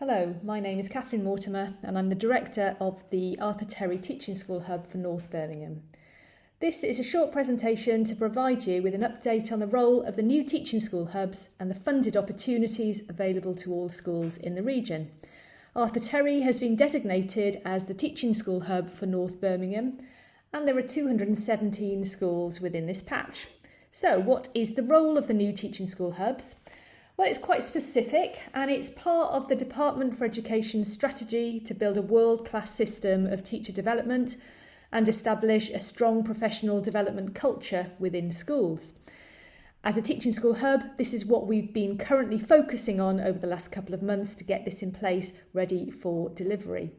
Hello, my name is Catherine Mortimer and I'm the Director of the Arthur Terry Teaching School Hub for North Birmingham. This is a short presentation to provide you with an update on the role of the new teaching school hubs and the funded opportunities available to all schools in the region. Arthur Terry has been designated as the teaching school hub for North Birmingham and there are 217 schools within this patch. So what is the role of the new teaching school hubs? Well, it's quite specific and it's part of the Department for Education's strategy to build a world-class system of teacher development and establish a strong professional development culture within schools. As a teaching school hub, this is what we've been currently focusing on over the last couple of months to get this in place ready for delivery.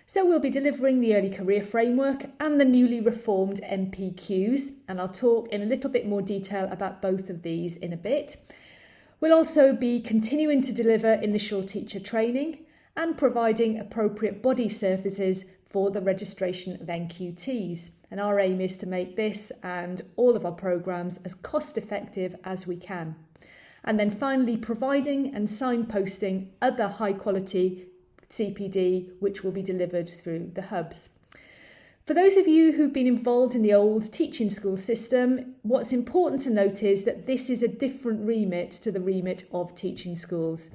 So we'll be delivering the early career framework and the newly reformed MPQs, and I'll talk in a little bit more detail about both of these in a bit. We'll also be continuing to deliver initial teacher training and providing appropriate body services for the registration of NQTs. And our aim is to make this and all of our programmes as cost effective as we can. And then finally providing and signposting other high quality CPD which will be delivered through the hubs. For those of you who've been involved in the old teaching school system, what's important to note is that this is a different remit to the remit of teaching schools.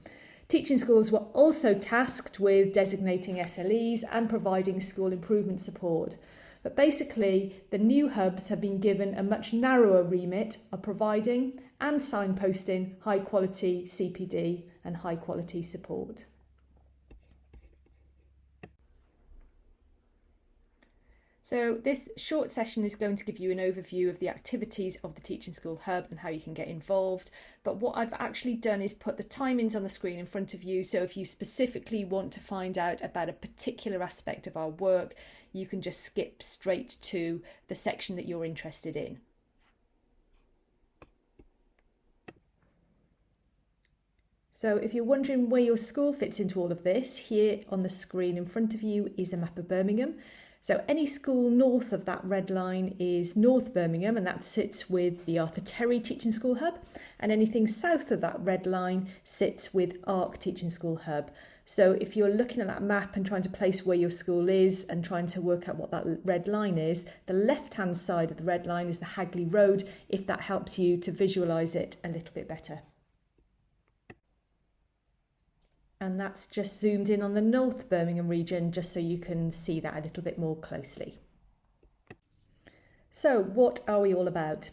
Teaching schools were also tasked with designating SLEs and providing school improvement support. But basically, the new hubs have been given a much narrower remit of providing and signposting high quality CPD and high quality support. So this short session is going to give you an overview of the activities of the Teaching School Hub and how you can get involved. But what I've actually done is put the timings on the screen in front of you. So if you specifically want to find out about a particular aspect of our work, you can just skip straight to the section that you're interested in. So if you're wondering where your school fits into all of this, here on the screen in front of you is a map of Birmingham. So any school north of that red line is North Birmingham, and that sits with the Arthur Terry Teaching School Hub, and anything south of that red line sits with ARC Teaching School Hub. So if you're looking at that map and trying to place where your school is and trying to work out what that red line is, the left-hand side of the red line is the Hagley Road, if that helps you to visualise it a little bit better. And that's just zoomed in on the North Birmingham region, just so you can see that a little bit more closely. So what are we all about?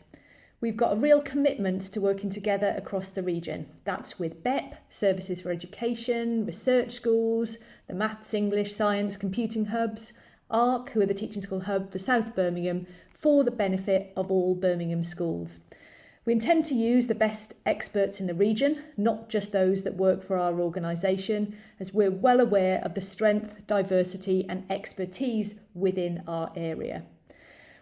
We've got a real commitment to working together across the region. That's with BEP, Services for Education, research schools, the Maths, English, Science, Computing hubs, ARC, who are the Teaching School Hub for South Birmingham, for the benefit of all Birmingham schools. We intend to use the best experts in the region, not just those that work for our organisation, as we're well aware of the strength, diversity and expertise within our area.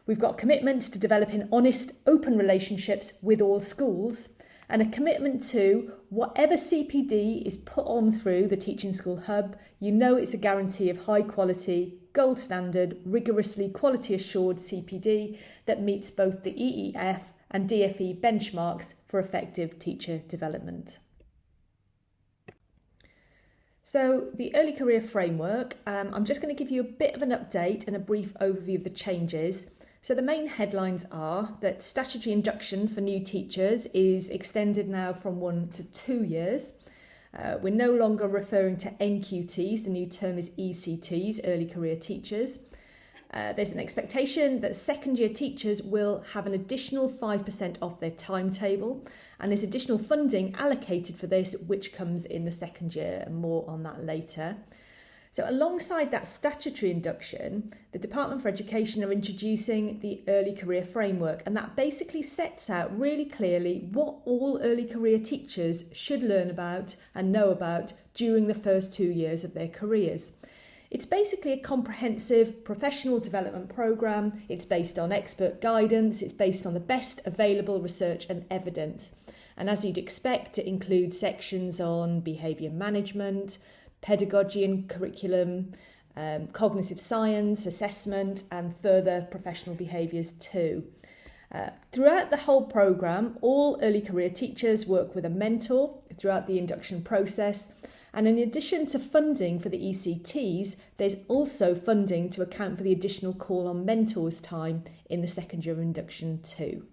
We've got commitments to developing honest, open relationships with all schools and a commitment to whatever CPD is put on through the Teaching School Hub, you know it's a guarantee of high quality, gold standard, rigorously quality assured CPD that meets both the EEF and DFE benchmarks for effective teacher development. So the early career framework, I'm just going to give you a bit of an update and a brief overview of the changes. So the main headlines are that statutory induction for new teachers is extended now from 1 to 2 years. We're no longer referring to NQTs, the new term is ECTs, early career teachers. There's an expectation that second year teachers will have an additional 5% off their timetable, and there's additional funding allocated for this which comes in the second year, and more on that later. So alongside that statutory induction, the Department for Education are introducing the early career framework, and that basically sets out really clearly what all early career teachers should learn about and know about during the first 2 years of their careers. It's basically a comprehensive professional development programme. It's based on expert guidance. It's based on the best available research and evidence. And as you'd expect, it includes sections on behaviour management, pedagogy and curriculum, cognitive science, assessment, and further professional behaviours too. Throughout the whole programme, all early career teachers work with a mentor throughout the induction process. And in addition to funding for the ECTs, there's also funding to account for the additional call on mentors time in the second year induction too.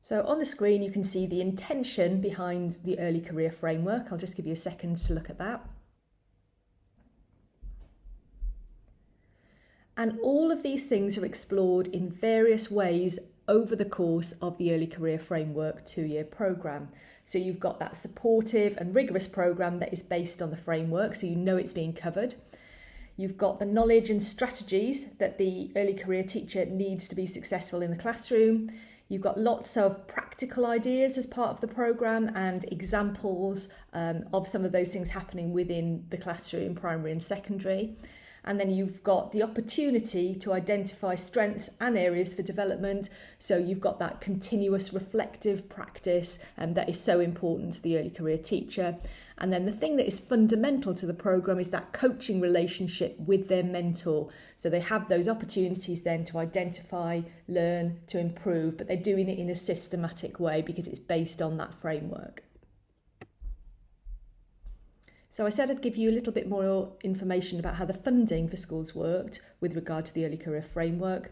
So on the screen you can see the intention behind the early career framework. I'll just give you a second to look at that. And all of these things are explored in various ways over the course of the Early Career Framework 2-year programme. So you've got that supportive and rigorous programme that is based on the framework, so you know it's being covered. You've got the knowledge and strategies that the early career teacher needs to be successful in the classroom. You've got lots of practical ideas as part of the programme and examples of some of those things happening within the classroom, primary and secondary. And then you've got the opportunity to identify strengths and areas for development. So you've got that continuous reflective practice that is so important to the early career teacher. And then the thing that is fundamental to the programme is that coaching relationship with their mentor. So they have those opportunities then to identify, learn, to improve, but they're doing it in a systematic way because it's based on that framework. So I said I'd give you a little bit more information about how the funding for schools worked with regard to the early career framework.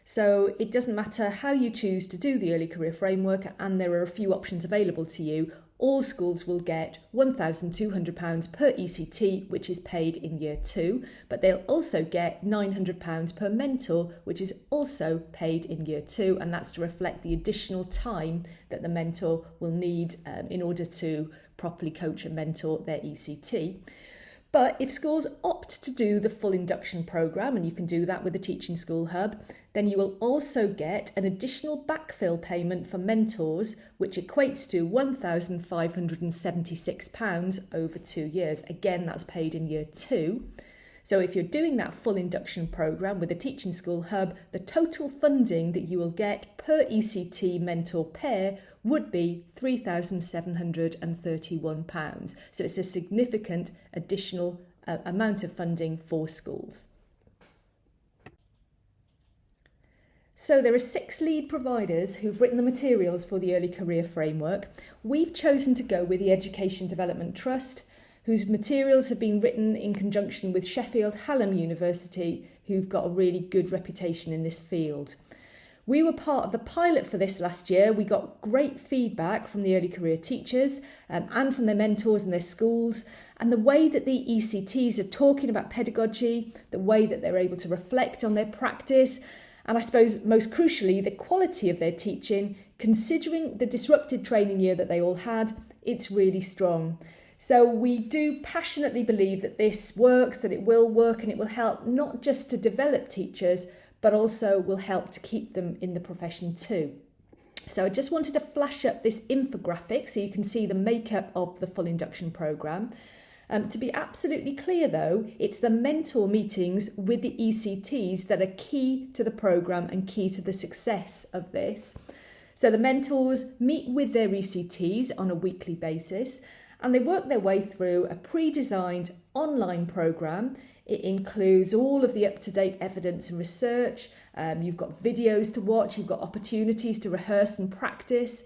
So it doesn't matter how you choose to do the early career framework, and there are a few options available to you. All schools will get £1,200 per ECT, which is paid in year 2, but they'll also get £900 per mentor, which is also paid in year 2, and that's to reflect the additional time that the mentor will need in order to properly coach and mentor their ECT. But if schools opt to do the full induction programme, and you can do that with the Teaching School Hub, then you will also get an additional backfill payment for mentors, which equates to £1,576 over 2 years. Again, that's paid in year 2. So if you're doing that full induction programme with the Teaching School Hub, the total funding that you will get per ECT mentor pair would be £3,731. So it's a significant additional amount of funding for schools. So there are 6 lead providers who've written the materials for the Early Career Framework. We've chosen to go with the Education Development Trust, whose materials have been written in conjunction with Sheffield Hallam University, who've got a really good reputation in this field. We were part of the pilot for this last year. We got great feedback from the early career teachers and from their mentors and their schools. And the way that the ECTs are talking about pedagogy, the way that they're able to reflect on their practice, and I suppose most crucially, the quality of their teaching, considering the disrupted training year that they all had, it's really strong. So we do passionately believe that this works, that it will work, and it will help not just to develop teachers, but also will help to keep them in the profession too. So I just wanted to flash up this infographic so you can see the makeup of the full induction programme. To be absolutely clear though, it's the mentor meetings with the ECTs that are key to the programme and key to the success of this. So the mentors meet with their ECTs on a weekly basis, and they work their way through a pre-designed online programme. It includes all of the up-to-date evidence and research. You've got videos to watch, you've got opportunities to rehearse and practice.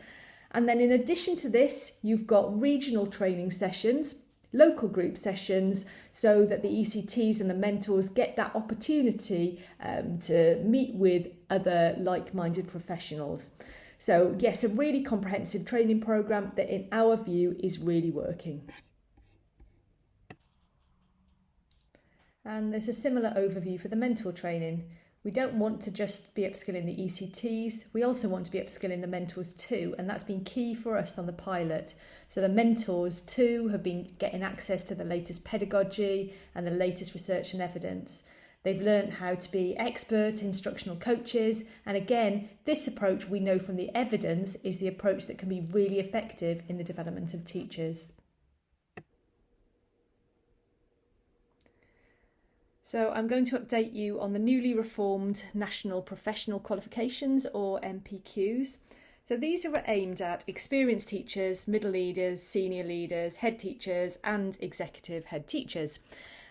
And then in addition to this, you've got regional training sessions, local group sessions, so that the ECTs and the mentors get that opportunity to meet with other like-minded professionals. So yes, a really comprehensive training programme that in our view is really working. And there's a similar overview for the mentor training. We don't want to just be upskilling the ECTs, we also want to be upskilling the mentors too, and that's been key for us on the pilot. So the mentors too have been getting access to the latest pedagogy and the latest research and evidence. They've learned how to be expert instructional coaches, and again, this approach we know from the evidence is the approach that can be really effective in the development of teachers. So I'm going to update you on the newly reformed National Professional Qualifications, or NPQs. So these are aimed at experienced teachers, middle leaders, senior leaders, head teachers and executive head teachers.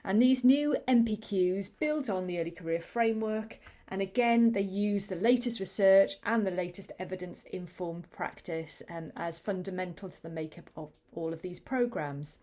And these new NPQs build on the early career framework And again, they use the latest research and the latest evidence-informed practice as fundamental to the makeup of all of these programmes.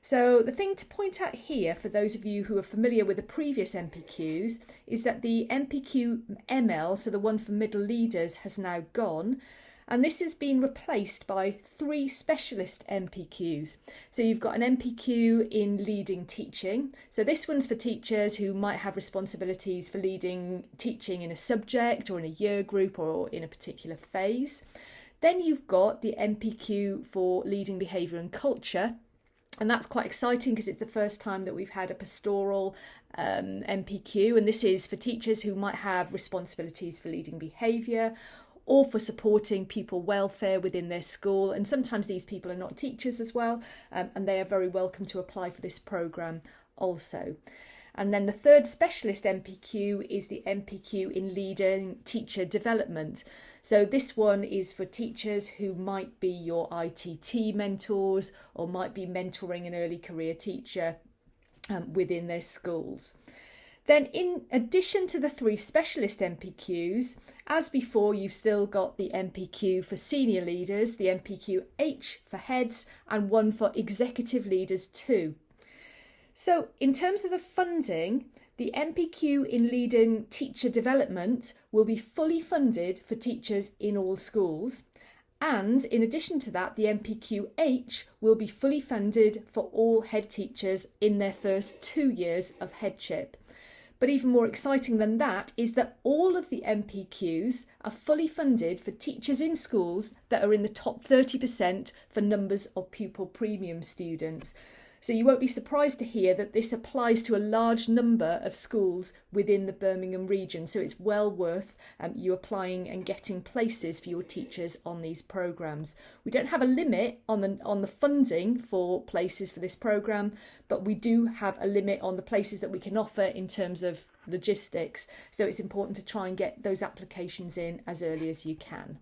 So the thing to point out here, for those of you who are familiar with the previous MPQs, is that the MPQ ML, so the one for middle leaders, has now gone. And this has been replaced by 3 specialist MPQs. So you've got an MPQ in leading teaching. So this one's for teachers who might have responsibilities for leading teaching in a subject or in a year group or in a particular phase. Then you've got the MPQ for leading behaviour and culture. And that's quite exciting because it's the first time that we've had a pastoral MPQ. And this is for teachers who might have responsibilities for leading behaviour or for supporting pupil welfare within their school. And sometimes these people are not teachers as well, and they are very welcome to apply for this programme also. And then the third specialist MPQ is the MPQ in leading teacher development. So this one is for teachers who might be your ITT mentors or might be mentoring an early career teacher within their schools. Then in addition to the 3 specialist MPQs, as before, you've still got the MPQ for senior leaders, the MPQ H for heads, and one for executive leaders too. So in terms of the funding, the MPQ in leading teacher development will be fully funded for teachers in all schools. And in addition to that, the MPQ H will be fully funded for all head teachers in their first 2 years of headship. But even more exciting than that is that all of the MPQs are fully funded for teachers in schools that are in the top 30% for numbers of pupil premium students. So you won't be surprised to hear that this applies to a large number of schools within the Birmingham region. So it's well worth you applying and getting places for your teachers on these programmes. We don't have a limit on the funding for places for this programme, but we do have a limit on the places that we can offer in terms of logistics. So it's important to try and get those applications in as early as you can.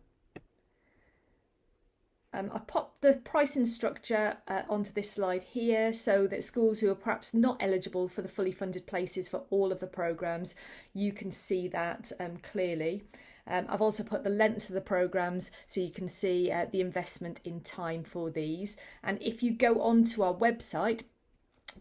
I popped the pricing structure onto this slide here so that schools who are perhaps not eligible for the fully funded places for all of the programmes, you can see that clearly. I've also put the lengths of the programmes so you can see the investment in time for these. And if you go onto our website,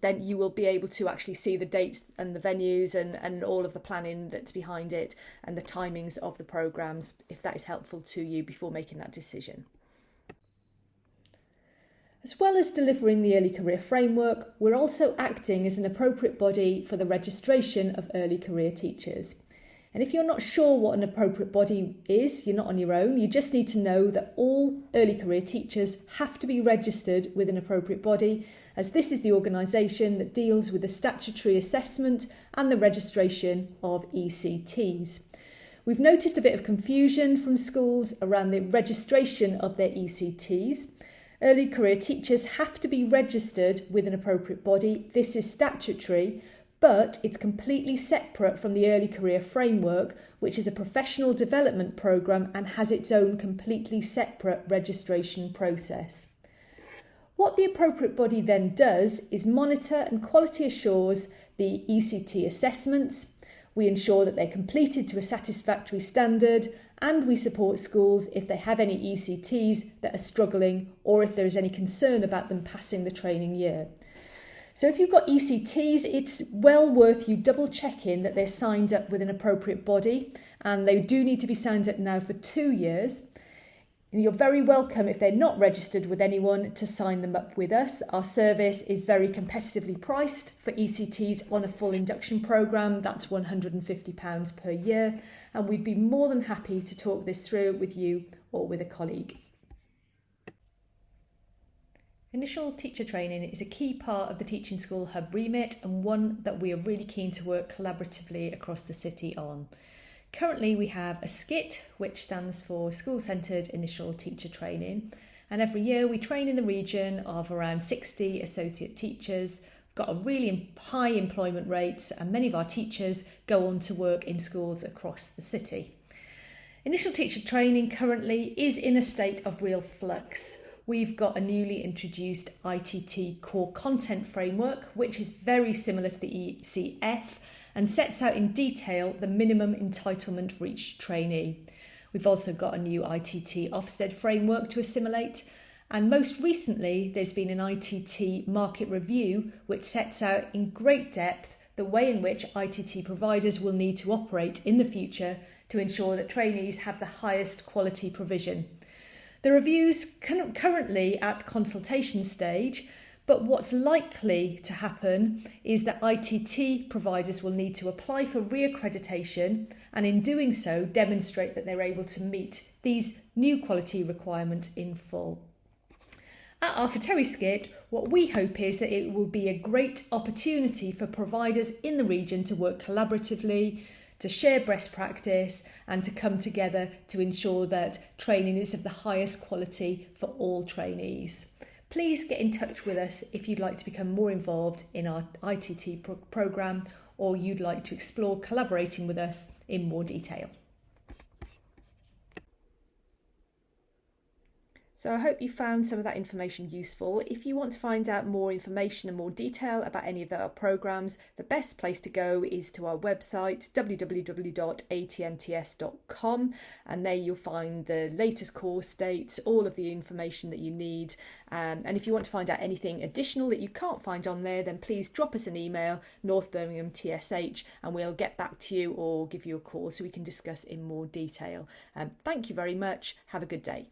then you will be able to actually see the dates and the venues and all of the planning that's behind it and the timings of the programmes, if that is helpful to you before making that decision. As well as delivering the early career framework, we're also acting as an appropriate body for the registration of early career teachers. And if you're not sure what an appropriate body is, you're not on your own. You just need to know that all early career teachers have to be registered with an appropriate body, as this is the organisation that deals with the statutory assessment and the registration of ECTs. We've noticed a bit of confusion from schools around the registration of their ECTs. Early career teachers have to be registered with an appropriate body. This is statutory, but it's completely separate from the early career framework, which is a professional development programme and has its own completely separate registration process. What the appropriate body then does is monitor and quality assures the ECT assessments. We ensure that they're completed to a satisfactory standard, and we support schools if they have any ECTs that are struggling or if there is any concern about them passing the training year. So if you've got ECTs, it's well worth you double checking that they're signed up with an appropriate body, and they do need to be signed up now for 2 years. You're very welcome, if they're not registered with anyone, to sign them up with us. Our service is very competitively priced for ECTs on a full induction programme. That's £150 per year. And we'd be more than happy to talk this through with you or with a colleague. Initial teacher training is a key part of the Teaching School Hub remit and one that we are really keen to work collaboratively across the city on. Currently we have a SCIT, which stands for School-Centred Initial Teacher Training, and every year we train in the region of around 60 associate teachers. We've got a really high employment rates and many of our teachers go on to work in schools across the city. Initial teacher training currently is in a state of real flux. We've got a newly introduced ITT core content framework, which is very similar to the ECF, and sets out in detail the minimum entitlement for each trainee. We've also got a new ITT Ofsted framework to assimilate, and most recently there's been an ITT market review which sets out in great depth the way in which ITT providers will need to operate in the future to ensure that trainees have the highest quality provision. The review's currently at consultation stage, but what's likely to happen is that ITT providers will need to apply for reaccreditation and in doing so demonstrate that they're able to meet these new quality requirements in full. At Arthur Terry Skip, what we hope is that it will be a great opportunity for providers in the region to work collaboratively, to share best practice and to come together to ensure that training is of the highest quality for all trainees. Please get in touch with us if you'd like to become more involved in our ITT programme or you'd like to explore collaborating with us in more detail. So I hope you found some of that information useful. If you want to find out more information and more detail about any of our programmes, the best place to go is to our website, www.atnts.com, and there you'll find the latest course dates, all of the information that you need. And if you want to find out anything additional that you can't find on there, then please drop us an email, North Birmingham TSH, and we'll get back to you or give you a call so we can discuss in more detail. Thank you very much. Have a good day.